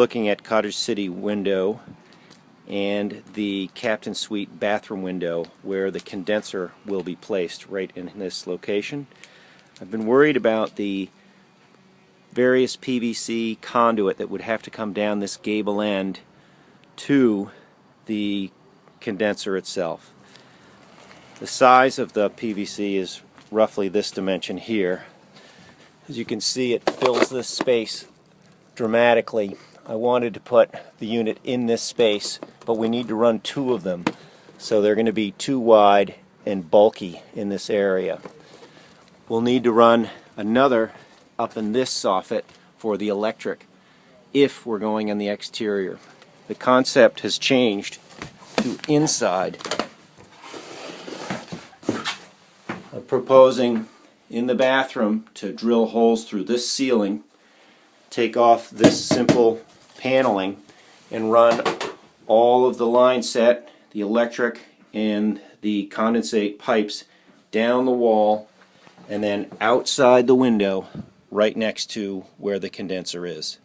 Looking at Cottage City window and the Captain Suite bathroom window where the condenser will be placed right in this location. I've been worried about the various PVC conduit that would have to come down this gable end to the condenser itself. The size of the PVC is roughly this dimension here. As you can see, it fills this space dramatically. I wanted to put the unit in this space, but we need to run two of them, so they're going to be too wide and bulky in this area. We'll need to run another up in this soffit for the electric if we're going on the exterior. The concept has changed to inside. I'm proposing in the bathroom to drill holes through this ceiling, take off this simple paneling, and run all of the line set, the electric and the condensate pipes down the wall and then outside the window right next to where the condenser is.